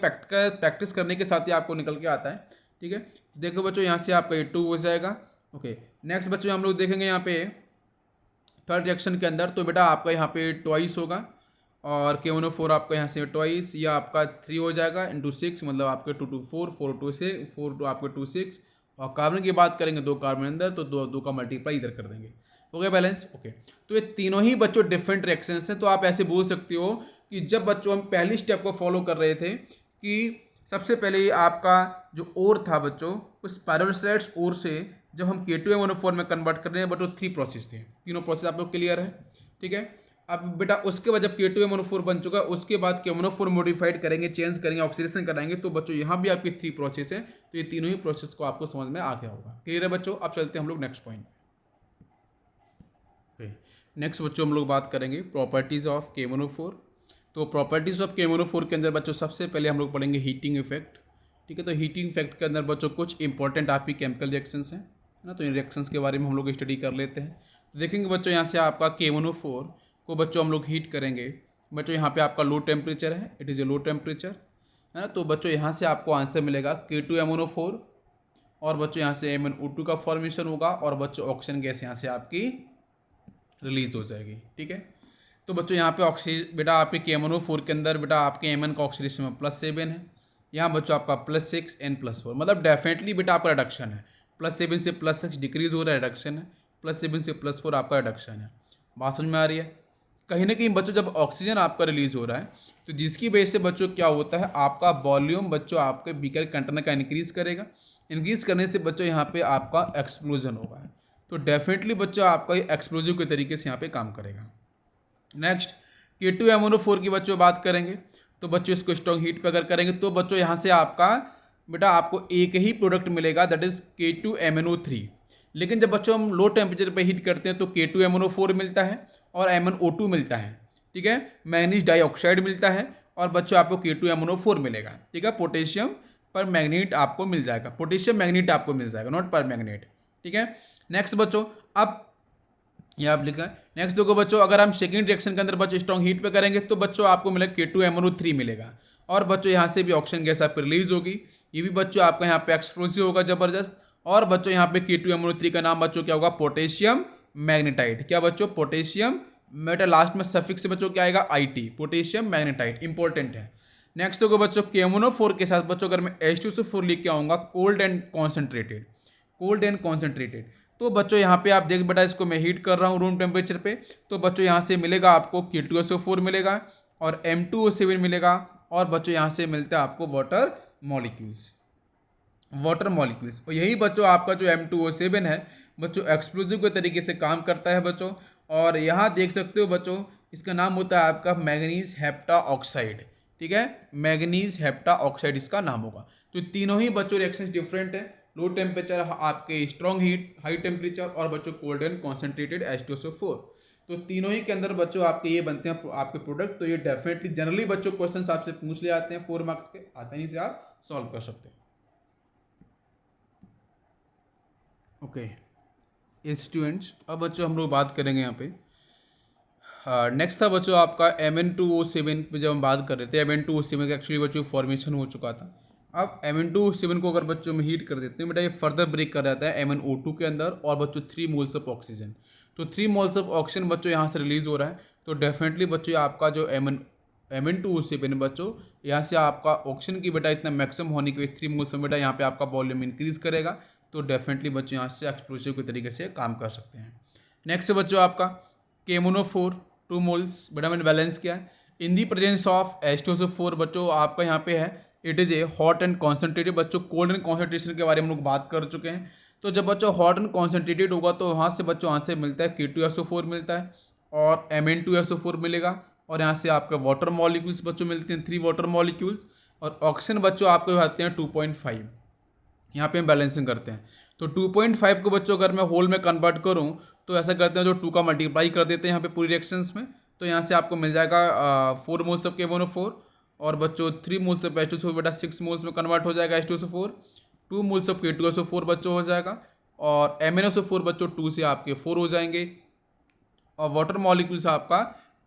प्रैक्टिस करने के साथ ही आपको निकल के आता है। ठीक है, देखो बच्चों यहाँ से आपका ये 2 हो जाएगा। ओके, नेक्स्ट बच्चों हम लोग देखेंगे यहाँ पे थर्ड रिएक्शन के अंदर, तो बेटा आपका यहाँ पे ट्वाइस होगा और KNO4 आपका यहाँ से ट्वाइस, या आपका 3 हो जाएगा इंटू 6, मतलब आपके 2 2 4 4 2 से 4 2 आपके 2 6, और कार्बन की बात करेंगे 2 कार्बन अंदर तो 2 का मल्टीप्लाई इधर कर देंगे। Okay balance. ओके, तो ये तीनों ही बच्चों डिफरेंट रिएक्शंस हैं। तो आप ऐसे बोल सकते हो कि जब बच्चों हम पहली स्टेप को फॉलो कर रहे थे कि सबसे पहले आपका जो ओर था बच्चों, उस पैरोस्टेट्स ओर से जब हम K2MnO4 में कन्वर्ट कर रहे हैं बच्चों 3 प्रोसेस थे, तीनों प्रोसेस आप लोग क्लियर है। ठीक है, अब बेटा उसके बाद जब K2MnO4 बन चुका है उसके बाद KMnO4 मॉडिफाइड करेंगे, चेंज करेंगे, ऑक्सीडेशन कराएंगे, तो बच्चों यहाँ भी आपकी 3 प्रोसेस है। तो ये तीनों ही प्रोसेस को आपको समझ में आ गया होगा। क्लियर है बच्चों। अब चलते हैं हम लोग नेक्स्ट पॉइंट। नेक्स्ट बच्चों हम लोग बात करेंगे प्रॉपर्टीज ऑफ KMnO4। तो प्रॉपर्टीज ऑफ KMnO4 के अंदर बच्चों सबसे पहले हम लोग पढ़ेंगे हीटिंग इफेक्ट। ठीक है, तो हीटिंग इफेक्ट के अंदर बच्चों कुछ इंपॉर्टेंट आपकी केमिकल रिएक्शंस हैं, है ना, तो इन रिएक्शंस के बारे में हम लोग स्टडी कर लेते हैं। तो देखेंगे बच्चों यहाँ से आपका KMnO4 को बच्चों हम लोग हीट करेंगे। बच्चों यहाँ पे आपका लो टेम्परेचर है, it is a low temperature, है ना। तो बच्चों यहाँ से आपको आंसर मिलेगा K2MnO4, और बच्चों यहाँ से MnO2 का फॉर्मेशन होगा, और बच्चों ऑक्सीजन गैस यहाँ से आपकी रिलीज हो जाएगी। ठीक है, तो बच्चों यहाँ पे ऑक्सीजन बेटा आपके KMnO4 के अंदर बेटा आपके Mn का ऑक्सीडेशन में +7 है, यहाँ बच्चों आपका +6 N+4, मतलब डेफिनेटली बेटा आपका रिडक्शन है। +7 से +6 डिक्रीज हो रहा है, रिडक्शन है। +7 से +4 आपका रिडक्शन है। बात समझ में आ रही है। कहीं ना कहीं बच्चों जब ऑक्सीजन आपका रिलीज हो रहा है तो जिसकी वजह से बच्चों क्या होता है, आपका वॉल्यूम बच्चों आपके बीकर कंटेनर का इंक्रीज करेगा। इंक्रीज करने से बच्चों यहाँ पे आपका एक्सप्लोजन होगा, तो डेफिनेटली बच्चों आपका ये एक्सप्लोजिव के तरीके से यहाँ पे काम करेगा। नेक्स्ट K2MnO4 की बच्चों बात करेंगे, तो बच्चों इसको स्ट्रॉन्ग हीट पे अगर करेंगे तो बच्चों यहाँ से आपका बेटा आपको एक ही प्रोडक्ट मिलेगा, दैट इज K2MnO3। लेकिन जब बच्चों हम लो टेम्परेचर पे हीट करते हैं तो K2MnO4 मिलता है और MnO2 मिलता है। ठीक है, मैग्नीज डाइऑक्साइड मिलता है और बच्चों आपको K2MnO4 मिलेगा। ठीक है, पोटेशियम पर मैग्नीट आपको मिल जाएगा, पोटेशियम मैग्नीट आपको मिल जाएगा, नॉट पर मैग्नीट। ठीक है, नेक्स्ट बच्चों अब ये आप लिखा है। नेक्स्ट देखो बच्चों, अगर हम सेकंड रिएक्शन के अंदर बच्चों स्ट्रॉन्ग हीट पे करेंगे तो बच्चों आपको मिलेगा K2MnO3 मिलेगा, और बच्चों यहाँ से भी ऑक्सीजन गैस आपको रिलीज होगी। ये भी बच्चों आपका यहाँ पे एक्सप्लोसिव होगा जबरदस्त। और बच्चों यहाँ पे K2MnO3 का नाम बच्चों क्या होगा, पोटेशियम मैग्नेटाइट। क्या बच्चों, पोटेशियम मेटा लास्ट में सफिक्स से बच्चों क्या आएगा, IT, पोटेशियम मैग्नेटाइट, इंपॉर्टेंट है। नेक्स्ट देखो बच्चों, KMnO4 के साथ बच्चों अगर मैं H2SO4 लिख के आऊँगा, cold and concentrated, cold and concentrated, तो बच्चों यहाँ पे आप देख बेटा इसको मैं हीट कर रहा हूँ रूम टेम्परेचर पे, तो बच्चों यहाँ से मिलेगा आपको K2SO4 मिलेगा और M2O7 मिलेगा, और बच्चों यहाँ से मिलता है आपको वाटर मॉलिक्यूल्स, वाटर मॉलिक्यूल्स। और यही बच्चों आपका जो M2O7 है बच्चों एक्सप्लोजिव के तरीके से काम करता है बच्चों। और यहाँ देख सकते हो बच्चों इसका नाम होता है आपका मैग्नीज हेप्टा ऑक्साइड। ठीक है, मैग्नीज हेप्टा ऑक्साइड इसका नाम होगा। तो तीनों ही बच्चों रिएक्शंस डिफरेंट है, लो टेम्परेचर आपके स्ट्रॉन्ग हीट, हाई टेम्परेचर, और बच्चों कोल्ड एंड कॉन्सेंट्रेटेड H2SO4। तो तीनों ही के अंदर बच्चों आपके ये बनते हैं आपके प्रोडक्ट। तो ये डेफिनेटली जनरली बच्चों क्वेश्चंस आपसे पूछ ले आते हैं 4 मार्क्स के, आसानी से आप सॉल्व कर सकते हैं। ओके स्टूडेंट्स, अब बच्चों हम लोग बात करेंगे यहाँ पे नेक्स्ट था बच्चों आपका Mn2O7 पे जब हम बात कर रहे थे, Mn2O7 का एक्चुअली बच्चों फॉर्मेशन हो चुका था। अब Mn2O7 को अगर बच्चों में हीट कर देते हैं बेटा, ये फर्दर ब्रेक कर जाता है MnO2 के अंदर, और बच्चों 3 मोल्स ऑफ ऑक्सीजन। तो 3 मोल्स ऑफ ऑक्सीजन बच्चों यहाँ से रिलीज हो रहा है, तो डेफिनेटली बच्चों आपका जो Mn2O7 बच्चों यहाँ से आपका ऑक्सीजन की बेटा इतना मैक्सिमम होने की 3 मोल्स में बेटा यहाँ पे आपका वॉल्यूम इंक्रीज करेगा, तो डेफिनेटली बच्चों यहाँ से एक्सप्लोसिव के तरीके से काम कर सकते हैं। नेक्स्ट बच्चों आपका KMnO4 2 मोल्स बेटा मैंने बैलेंस किया है in the presence of H2SO4 बच्चों आपका यहाँ पे है, it is a hot and concentrated. बच्चों कोल्ड एंड कॉन्सेंट्रेशन के बारे में हम लोग बात कर चुके हैं। तो जब बच्चों हॉट एंड कॉन्सेंट्रेटेड होगा तो वहाँ से बच्चों यहाँ से मिलता है K2SO4 मिलता है और Mn2SO4 मिलेगा, और यहाँ से आपके वाटर मॉलिक्यूल्स बच्चों मिलते हैं 3 वाटर मॉलिक्यूल्स, और ऑक्सीजन बच्चों आपको आते हैं 2.5। यहाँ पे हम बैलेंसिंग करते हैं, तो 2.5 को बच्चों अगर मैं होल में कन्वर्ट करूँ तो ऐसा करते हैं जो 2 का मल्टीप्लाई कर देते हैं यहाँ पे पूरी रिएक्शंस में, तो यहाँ से आपको मिल जाएगा 4 मोल्स ऑफ KMnO4, और बच्चों 3 मोल्स ऑफ H2SO4 बेटा 6 मोल्स में कन्वर्ट हो जाएगा H2SO4, 2 मोल्स ऑफ K2SO4 बच्चों हो जाएगा, और MnSO4 बच्चों 2 से आपके 4 हो जाएंगे, और वाटर मॉलिक्यूल्स आपका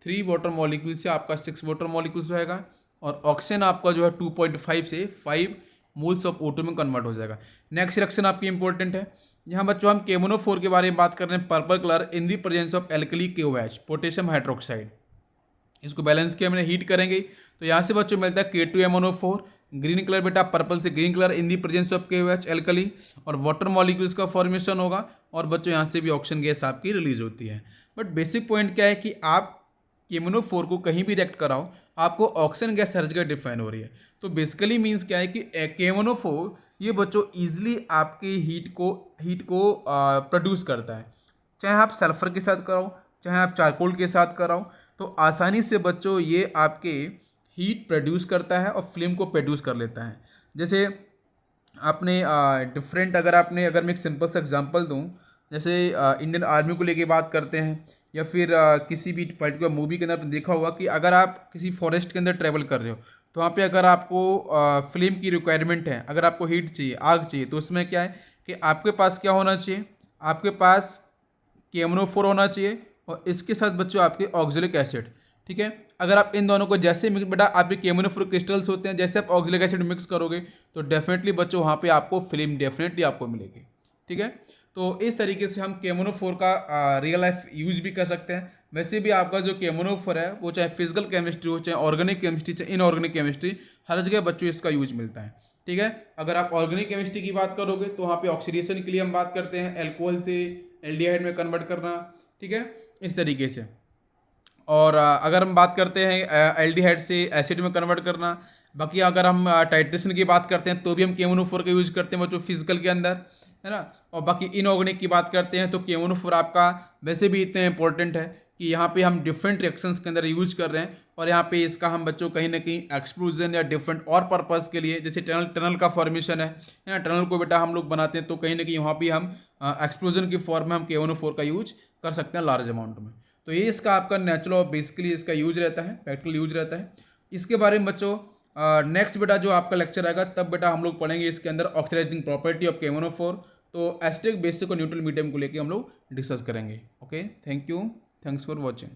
3 वाटर मॉलिक्यूल से आपका 6 वाटर मॉलिक्यूल्स रहेगा, और ऑक्सीजन आपका जो है 2.5 से 5 मोल्स ऑफ O2 में कन्वर्ट हो जाएगा। नेक्स्ट रिएक्शन आपकी इंपॉर्टेंट है। यहाँ बच्चों हम KMNO4 के बारे में बात कर रहे हैं, purple colour, in the presence of alkali KOH, potassium hydroxide. इसको बैलेंस किया मैंने, हीट करेंगे तो यहाँ से बच्चों मिलता है K2MnO4, ग्रीन कलर बेटा पर्पल से green colour, in the presence of KOH alkali, और वाटर मॉलिक्यूल्स का फॉर्मेशन होगा, और बच्चों यहाँ से भी ऑक्सीजन गैस आपकी रिलीज होती है। बट बेसिक पॉइंट क्या है कि आप KMNO4 को कहीं भी रिएक्ट कराओ, आपको ऑक्सीजन गैस हर जगह डिफाइन हो रही है। तो बेसिकली मीन्स क्या है कि KMNO4 ये बच्चों ईजिली आपकी हीट को प्रोड्यूस करता है, चाहे आप सल्फर के साथ कराओ, चाहे आप चारकोल के साथ कराओ, तो आसानी से बच्चों ये आपके हीट प्रोड्यूस करता है और फ्लेम को प्रोड्यूस कर लेता है। जैसे आपने डिफरेंट, अगर मैं एक सिंपल सा एग्जांपल दूं, जैसे इंडियन आर्मी को लेके बात करते हैं, या फिर किसी भी पर्टिकुलर मूवी के अंदर आपने देखा होगा कि अगर आप किसी फॉरेस्ट के अंदर ट्रैवल कर रहे हो, तो वहाँ पे अगर आपको फ्लेम की रिक्वायरमेंट है, अगर आपको हीट चाहिए, आग चाहिए, तो उसमें क्या है कि आपके पास क्या होना चाहिए, आपके पास KMNO4 होना चाहिए, और इसके साथ बच्चों आपके ऑक्जेलिक एसिड। ठीक है, अगर आप इन दोनों को जैसे मिक्स, बेटा आपके KMNO4 क्रिस्टल्स होते हैं, जैसे आप ऑक्जेलिक एसिड मिक्स करोगे तो डेफिनेटली बच्चों वहाँ पे आपको फ्लेम डेफिनेटली आपको मिलेगी। ठीक है, तो इस तरीके से हम KMNO4 का रियल लाइफ यूज भी कर सकते हैं। वैसे भी आपका जो KMNO4 है वो चाहे फिजिकल केमिस्ट्री हो, चाहे ऑर्गेनिक केमिस्ट्री, चाहे इनऑर्गेनिक केमिस्ट्री, हर जगह बच्चों इसका यूज मिलता है। ठीक है, अगर आप ऑर्गेनिक केमिस्ट्री की बात करोगे तो वहाँ पे ऑक्सीडेशन के लिए हम बात करते हैं, एल्कोहल से एल्डिहाइड में कन्वर्ट करना। ठीक है, इस तरीके से। और अगर हम बात करते हैं एल्डिहाइड से एसिड में कन्वर्ट करना, बाकी अगर हम टाइट्रेशन की बात करते हैं तो भी हम KMNO4 का यूज करते हैं बच्चों फिजिकल के अंदर, है ना। और बाकी इनऑर्गेनिक की बात करते हैं तो KMNO4 आपका वैसे भी इतना इंपॉर्टेंट है कि यहाँ पे हम डिफरेंट रिएक्शंस के अंदर यूज कर रहे हैं, और यहाँ पे इसका हम बच्चों कहीं ना कहीं एक्सप्लोजन या डिफरेंट और पर्पस के लिए, जैसे टनल का फॉर्मेशन है ना, टनल को बेटा हम लोग बनाते हैं, तो कहीं ना कहीं वहाँ भी हम एक्सप्लोजन की फॉर्म में हम KMNO4 का यूज कर सकते हैं लार्ज अमाउंट में। तो ये इसका आपका नेचुरल और बेसिकली इसका यूज रहता है, प्रैक्टिकल यूज रहता है। इसके बारे में बच्चों नेक्स्ट बेटा जो आपका लेक्चर आएगा तब बेटा हम लोग पढ़ेंगे इसके अंदर ऑक्सीडाइजिंग प्रॉपर्टी ऑफ KMNO4। तो एसिडिक, बेसिक और न्यूट्रल मीडियम को लेके हम लोग डिस्कस करेंगे। Okay, thank you, thanks for watching.